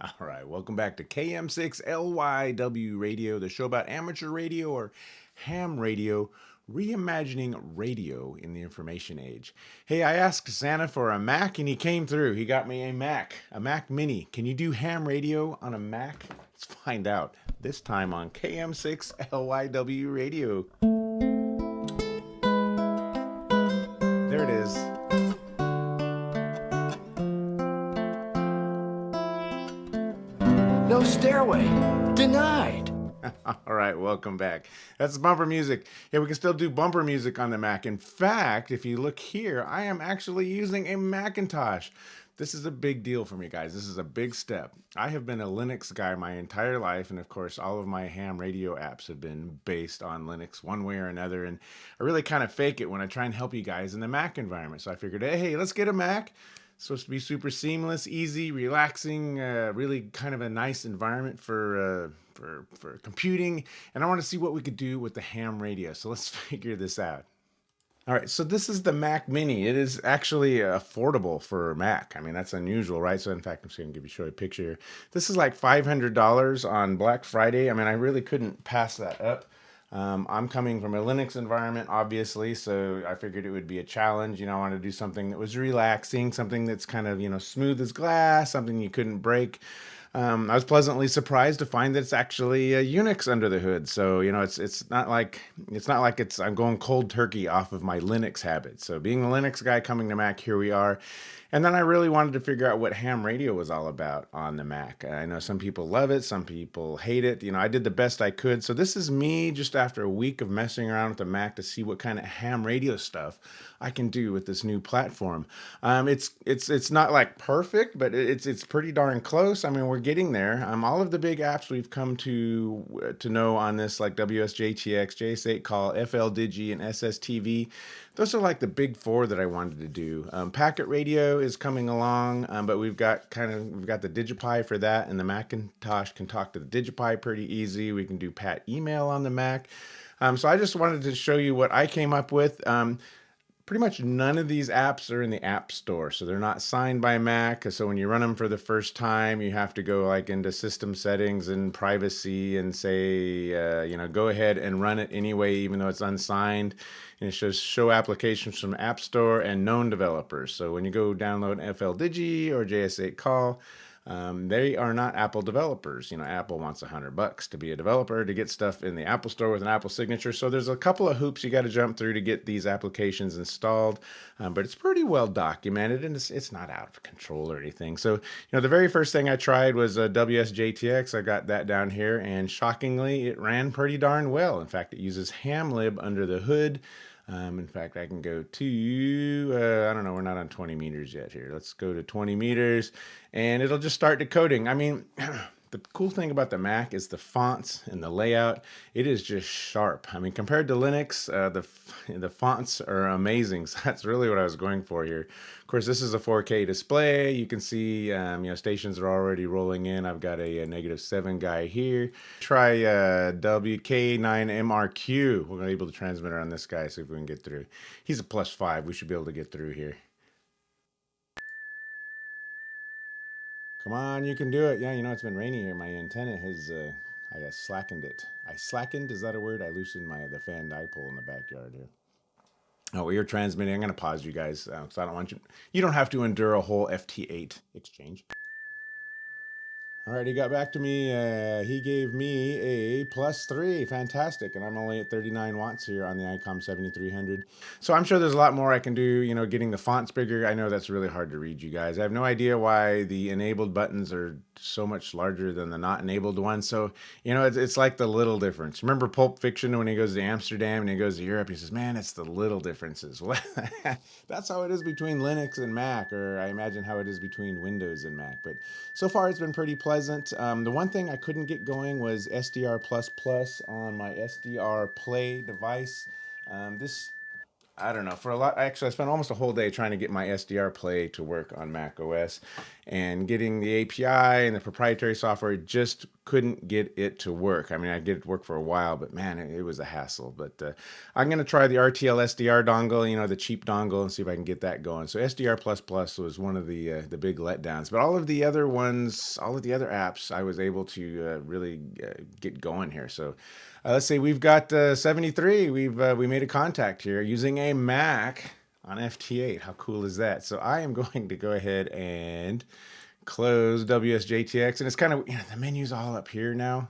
All right, welcome back to KM6LYW Radio, the show about amateur radio or ham radio, reimagining radio in the information age. Hey, I asked Santa for a Mac and he came through. He got me a Mac Mini. Can you do ham radio on a Mac? Let's find out. This time on KM6LYW Radio. There it is. No stairway. Denied. All right, welcome back. That's bumper music. Yeah, we can still do bumper music on the Mac. In fact, if you look here, I am actually using a Macintosh. This is a big deal for me, guys. This is a big step. I have been a Linux guy my entire life, and of course, all of my ham radio apps have been based on Linux one way or another, and I really kind of fake it when I try and help you guys in the Mac environment. So I figured, hey, let's get a Mac. It's supposed to be super seamless, easy, relaxing, really kind of a nice environment for computing. And I want to see what we could do with the ham radio. So let's figure this out. All right, so this is the Mac Mini. It is actually affordable for Mac. I mean, that's unusual, right? So in fact, I'm just going to show you a picture here. This is like $500 on Black Friday. I mean, I really couldn't pass that up. I'm coming from a Linux environment, obviously, so I figured it would be a challenge. You know, I wanted to do something that was relaxing, something that's kind of, smooth as glass, something you couldn't break. I was pleasantly surprised to find that it's actually Unix under the hood. So, it's not like I'm going cold turkey off of my Linux habits. So being a Linux guy coming to Mac, here we are. And then I really wanted to figure out what ham radio was all about on the Mac. I know some people love it, some people hate it. I did the best I could. So this is me just after a week of messing around with the Mac to see what kind of ham radio stuff I can do with this new platform. It's not like perfect, but it's pretty darn close. I mean, we're getting there. All of the big apps we've come to know on this, like WSJTX, JS8 Call, FLDigi, and SSTV. Those are like the big four that I wanted to do. Packet radio is coming along, but we've got the DigiPi for that, and the Macintosh can talk to the DigiPi pretty easy. We can do Pat email on the Mac. So I just wanted to show you what I came up with. Pretty much none of these apps are in the App Store, so they're not signed by Mac. So when you run them for the first time, you have to go like into system settings and privacy and say, go ahead and run it anyway, even though it's unsigned. And it shows show applications from App Store and known developers. So when you go download FLDigi or JS8 Call, they are not Apple developers. Apple wants $100 to be a developer to get stuff in the Apple Store with an Apple signature. So there's a couple of hoops you got to jump through to get these applications installed, but it's pretty well documented and it's not out of control or anything. So, the very first thing I tried was WSJTX. I got that down here, and shockingly, it ran pretty darn well. In fact, it uses hamlib under the hood. In fact, I can go to, I don't know, we're not on 20 meters yet here. Let's go to 20 meters, and it'll just start decoding. I mean, the cool thing about the Mac is the fonts and the layout. It is just sharp. I mean, compared to Linux, the fonts are amazing. So that's really what I was going for here. Of course, this is a 4K display. You can see, stations are already rolling in. I've got a -7 guy here. Try WK9MRQ. We're going to be able to transmit on this guy, see if we can get through. He's a +5. We should be able to get through here. Come on, you can do it. Yeah, it's been raining here. My antenna has, I slackened it. I slackened, is that a word? I loosened the fan dipole in the backyard here. Oh, we are transmitting. I'm going to pause you guys because I don't want you don't have to endure a whole FT8 exchange. All right, he got back to me. He gave me a +3. Fantastic. And I'm only at 39 watts here on the ICOM 7300. So I'm sure there's a lot more I can do, getting the fonts bigger. I know that's really hard to read, you guys. I have no idea why the enabled buttons are so much larger than the not enabled ones. So, it's like the little difference. Remember Pulp Fiction when he goes to Amsterdam and he goes to Europe? He says, man, it's the little differences. Well, that's how it is between Linux and Mac, or I imagine how it is between Windows and Mac. But so far, it's been pretty pleasant. The one thing I couldn't get going was SDR++ on my SDR Play device. I don't know, for a lot, actually, I spent almost a whole day trying to get my SDR Play to work on Mac OS. and getting the API and the proprietary software, just couldn't get it to work. I mean, I did it work for a while, but man, it was a hassle. But I'm going to try the RTL SDR dongle, the cheap dongle, and see if I can get that going. So SDR++ was one of the big letdowns. But all of the other ones, all of the other apps, I was able to really get going here. So let's see, we've got 73. We made a contact here using a Mac on FT8. How cool is that? So I am going to go ahead and close WSJTX, and it's kind of, the menu's all up here now.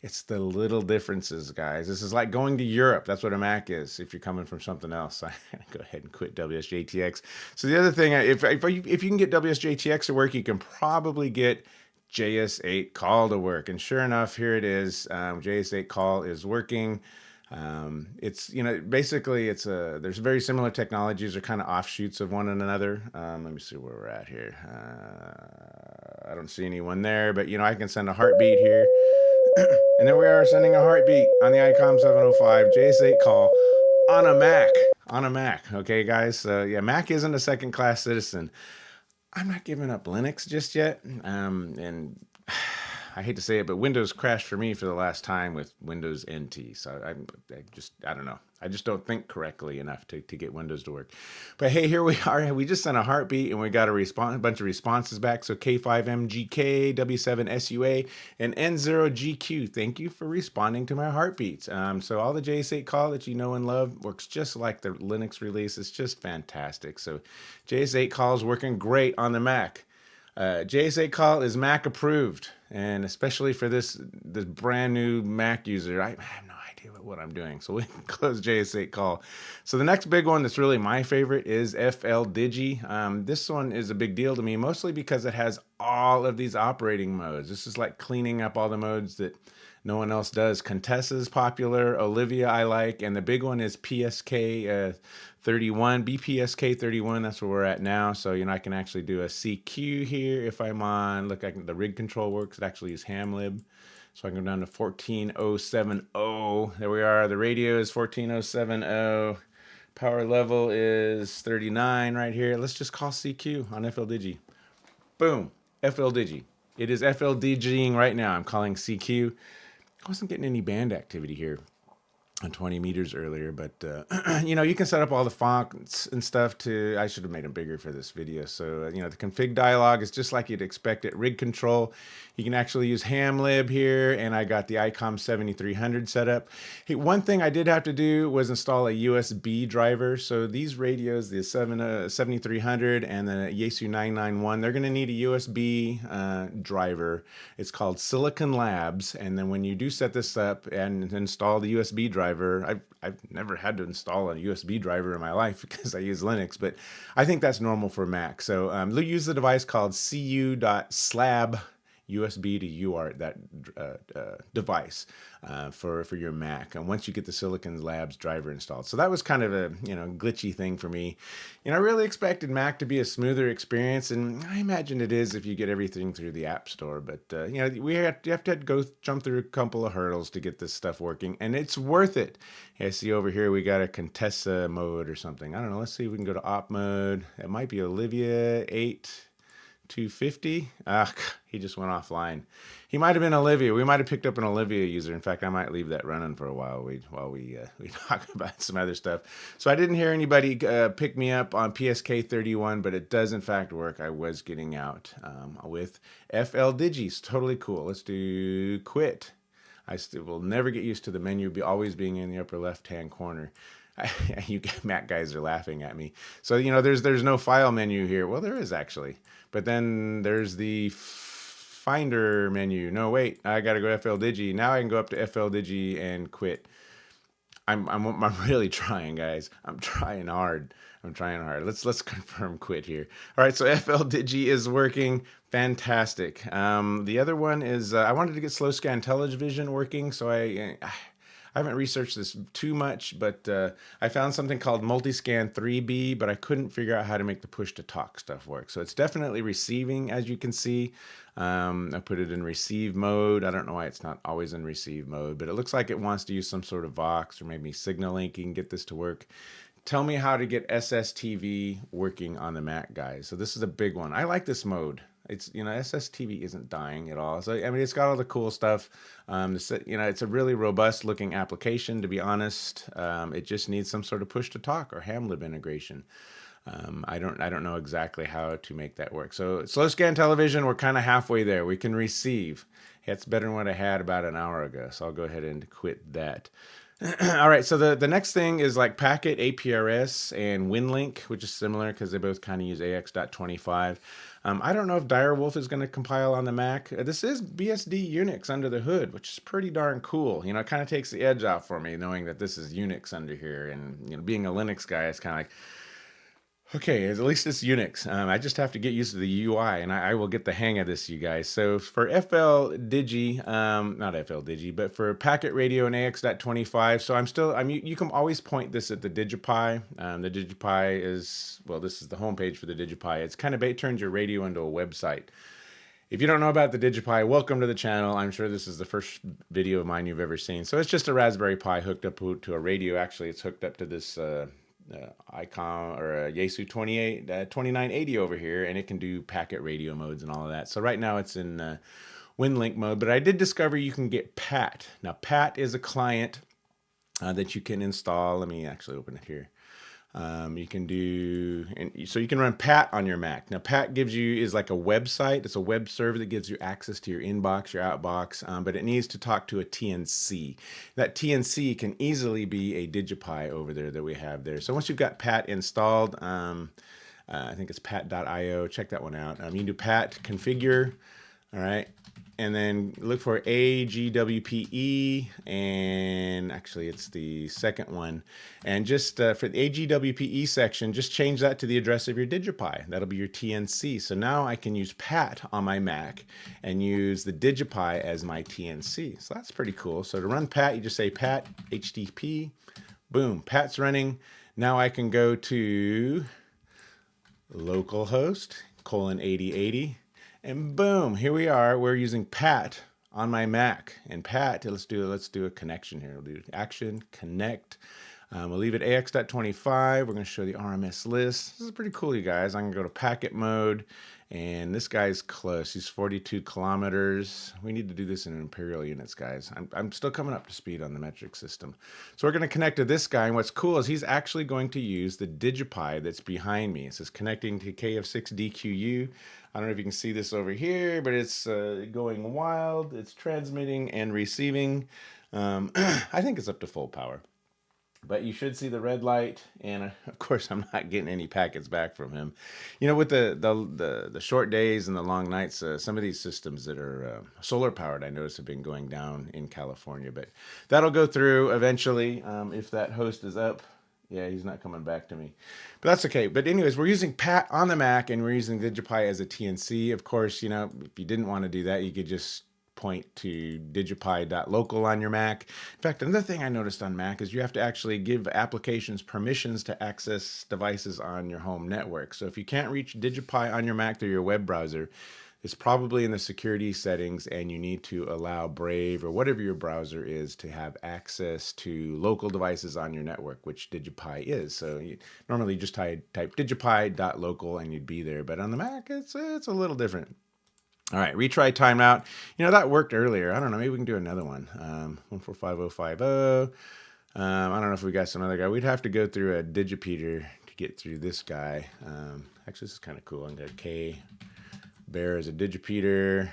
It's the little differences, guys. This is like going to Europe. That's what a Mac is if you're coming from something else. I'm going to go ahead and quit WSJTX. So the other thing, if you can get WSJTX to work, you can probably get JS8 call to work. And sure enough, here it is. JS8 call is working. It's, basically there's very similar technologies. They're kind of offshoots of one another. Let me see where we're at here. I don't see anyone there, but I can send a heartbeat here. And there we are sending a heartbeat on the ICOM 705 JS8 call on a Mac. Okay, guys. Yeah, Mac isn't a second class citizen. I'm not giving up Linux just yet. And I hate to say it, but Windows crashed for me for the last time with Windows NT. So I don't know. I just don't think correctly enough to get Windows to work. But hey, here we are. We just sent a heartbeat and we got a bunch of responses back. So K5MGK, W7SUA, and N0GQ. Thank you for responding to my heartbeats. So all the JS8 call that you know and love works just like the Linux release. It's just fantastic. So JS8 call is working great on the Mac. JS8 call is Mac approved, and especially for this brand new Mac user, I have no idea what I'm doing. So we can close JS8 call. So the next big one that's really my favorite is FLDigi. This one is a big deal to me, mostly because it has all of these operating modes. This is like cleaning up all the modes that no one else does. Contessa's popular, Olivia I like, and the big one is PSK 31, BPSK 31. That's where we're at now. So I can actually do a CQ here if I'm on. Look, the rig control works. It actually is hamlib. So I can go down to 14070. There we are. The radio is 14070. Power level is 39 right here. Let's just call CQ on FLDigi. Boom, FLDigi. It is FLDGing right now. I'm calling CQ. I wasn't getting any band activity here on 20 meters earlier, but you can set up all the fonts and stuff I should have made them bigger for this video. So the config dialog is just like you'd expect it. Rig control, you can actually use hamlib here, and I got the ICOM 7300 set up. Hey, one thing I did have to do was install a USB driver. So these radios, the 7300 and the Yaesu 991, they're going to need a USB driver. It's called Silicon Labs, and then when you do set this up and install the USB driver, I've never had to install a USB driver in my life because I use Linux, but I think that's normal for Mac. So use the device called cu.slab USB to UART, that device for your Mac. And once you get the Silicon Labs driver installed. So that was kind of a glitchy thing for me. I really expected Mac to be a smoother experience, and I imagine it is if you get everything through the App Store. But you have to jump through a couple of hurdles to get this stuff working, and it's worth it. I see over here we got a Contessa mode or something. I don't know. Let's see if we can go to op mode. It might be Olivia 8250. He just went offline. He might have been Olivia. We might have picked up an Olivia user. In fact, I might leave that running for a while while we talk about some other stuff. So I didn't hear anybody pick me up on PSK 31, but it does in fact work. I was getting out with FLDigi. It's totally cool. Let's do quit. I still will never get used to the menu always being in the upper left-hand corner. You Mac guys are laughing at me. So there's no file menu here. Well, there is actually, but then there's the Finder menu. No, wait, I gotta go to FLDigi. Now I can go up to FLDigi and quit. I'm really trying, guys. I'm trying hard. Let's confirm quit here. All right, so FLDigi is working fantastic. The other one is I wanted to get slow scan television working, so I haven't researched this too much, but I found something called Multiscan 3B, but I couldn't figure out how to make the push-to-talk stuff work. So it's definitely receiving, as you can see. I put it in receive mode. I don't know why it's not always in receive mode, but it looks like it wants to use some sort of Vox or maybe signal linking, get this to work. Tell me how to get SSTV working on the Mac, guys. So this is a big one. I like this mode. It's, SSTV isn't dying at all. So, I mean, it's got all the cool stuff. It's a really robust looking application, to be honest. It just needs some sort of push to talk or hamlib integration. I don't know exactly how to make that work. So slow scan television, we're kind of halfway there. We can receive. It's better than what I had about an hour ago. So I'll go ahead and quit that. All right, so the next thing is like Packet, APRS, and Winlink, which is similar because they both kind of use AX.25. I don't know if Direwolf is going to compile on the Mac. This is BSD Unix under the hood, which is pretty darn cool. It kind of takes the edge off for me knowing that this is Unix under here. And, being a Linux guy, it's kind of like, okay, at least it's Unix. I just have to get used to the UI, and I will get the hang of this, you guys. So for FLDigi, not FLDigi, but for Packet Radio and AX.25, so you can always point this at the DigiPi. The DigiPi is, well, this is the homepage for the DigiPi. It's kind of turns your radio into a website. If you don't know about the DigiPi, welcome to the channel. I'm sure this is the first video of mine you've ever seen. So it's just a Raspberry Pi hooked up to a radio. Actually, it's hooked up to this icon or a Yaesu 2980 over here, and it can do packet radio modes and all of that. So right now it's in WinLink mode, but I did discover you can get PAT. Now PAT is a client that you can install. Let me actually open it here. You can run PAT on your Mac. Now PAT is like a website. It's a web server that gives you access to your inbox, your outbox, but it needs to talk to a TNC. That TNC can easily be a DigiPi over there that we have there. So once you've got PAT installed, I think it's pat.io. Check that one out. You can do PAT configure. All right. And then look for AGWPE, and actually it's the second one. And just for the AGWPE section, just change that to the address of your DigiPi. That'll be your TNC. So now I can use PAT on my Mac and use the DigiPi as my TNC. So that's pretty cool. So to run PAT, you just say PAT HTTP, boom, PAT's running. Now I can go to localhost :8080. And boom, here we are. We're using PAT on my Mac. And PAT, let's do a connection here. We'll do action, connect. We'll leave it AX.25. We're going to show the RMS list. This is pretty cool, you guys. I'm going to go to packet mode. And this guy's close. He's 42 kilometers. We need to do this in imperial units, guys. I'm still coming up to speed on the metric system. So we're going to connect to this guy. And what's cool is he's actually going to use the DigiPi that's behind me. It says connecting to KF6DQU. I don't know if you can see this over here, but it's going wild. It's transmitting and receiving. I think it's up to full power. But you should see the red light, and of course I'm not getting any packets back from him. With the short days and the long nights, some of these systems that are solar powered, I notice, have been going down in California. But that'll go through eventually if that host is up. Yeah, he's not coming back to me. But that's okay. But anyways, we're using PAT on the Mac, and we're using DigiPi as a TNC. Of course, if you didn't want to do that, you could just point to digipi.local on your Mac. In fact, another thing I noticed on Mac is you have to actually give applications permissions to access devices on your home network. So if you can't reach DigiPi on your Mac through your web browser, it's probably in the security settings, and you need to allow Brave or whatever your browser is to have access to local devices on your network, which DigiPi is. So you normally just type digipi.local and you'd be there. But on the Mac, it's a little different. All right, retry timeout. That worked earlier. I don't know. Maybe we can do another one. 145050. I don't know if we got some other guy. We'd have to go through a digipeater to get through this guy. Actually, this is kind of cool. I'm going to K Bear as a digipeater,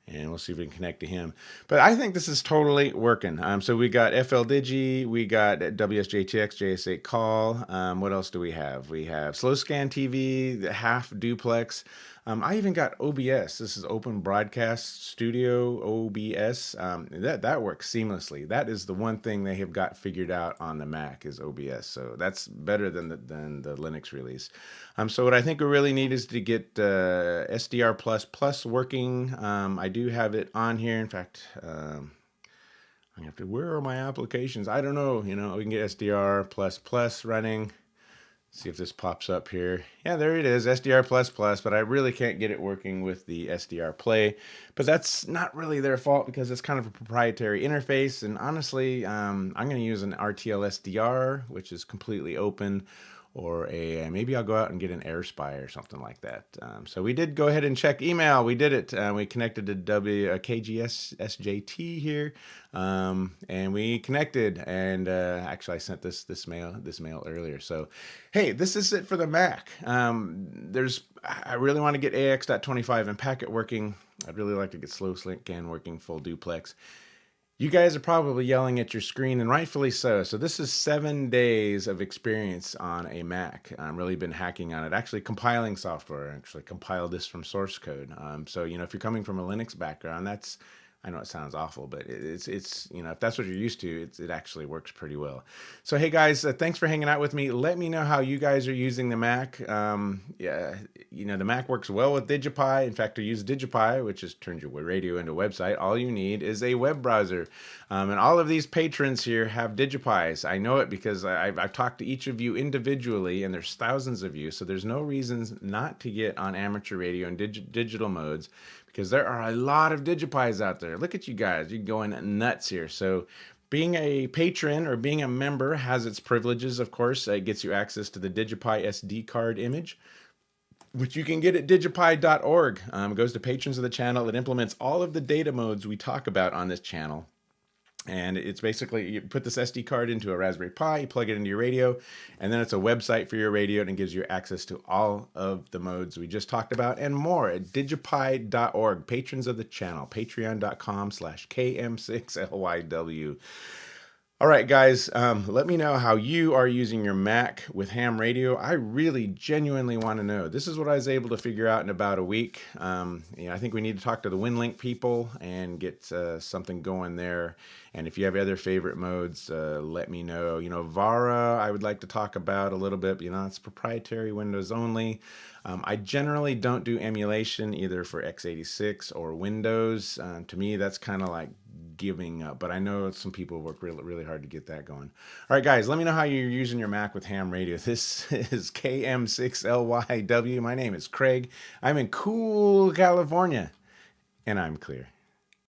and we'll see if we can connect to him. But I think this is totally working. So we got FLDigi, we got WSJTX, JS8 call. What else do we have? We have slow scan TV, the half duplex. I even got OBS. This is Open Broadcast Studio, OBS. That works seamlessly. That is the one thing they have got figured out on the Mac is OBS. So that's better than the Linux release. So what I think we really need is to get SDR++ working. I do have it on here. In fact, I have to. Where are my applications? I don't know. We can get SDR++ running. See if this pops up here. Yeah, there it is, SDR++, but I really can't get it working with the SDR Play. But that's not really their fault because it's kind of a proprietary interface. And honestly, I'm going to use an RTL SDR, which is completely open, or maybe I'll go out and get an AirSpy or something like that. So we did go ahead and check email. We did it. We connected to KGSSJT here, and we connected. And actually, I sent this mail earlier. So, hey, this is it for the Mac. I really want to get AX.25 and packet working. I'd really like to get slow scan working, full duplex. You guys are probably yelling at your screen, and rightfully so. So this is 7 days of experience on a Mac. I've really been hacking on it, actually compiling software. I actually compiled this from source code. So, if you're coming from a Linux background, I know it sounds awful, but it's if that's what you're used to, it actually works pretty well. So, hey guys, thanks for hanging out with me. Let me know how you guys are using the Mac. The Mac works well with DigiPi. In fact, I use DigiPi, which just turns your radio into a website. All you need is a web browser. And all of these patrons here have DigiPis. I know it because I've talked to each of you individually, and there's thousands of you. So there's no reasons not to get on amateur radio and digital modes, because there are a lot of DigiPis out there. Look at you guys. You're going nuts here. So being a patron or being a member has its privileges, of course. It gets you access to the DigiPi SD card image, which you can get at digipi.org. It goes to patrons of the channel. It implements all of the data modes we talk about on this channel. And it's basically, you put this SD card into a Raspberry Pi, you plug it into your radio, and then it's a website for your radio, and it gives you access to all of the modes we just talked about and more at digipi.org. Patrons of the channel, patreon.com/KM6LYW. All right, guys, let me know how you are using your Mac with ham radio. I really genuinely want to know. This is what I was able to figure out in about a week. I think we need to talk to the Winlink people and get something going there. And if you have other favorite modes, let me know. Vara, I would like to talk about a little bit. It's proprietary, Windows only. I generally don't do emulation either for x86 or Windows. To me, that's kind of like giving up, but I know some people work really, really hard to get that going. All right, guys, let me know how you're using your Mac with ham radio. This is KM6LYW. My name is Craig. I'm in cool California, and I'm clear.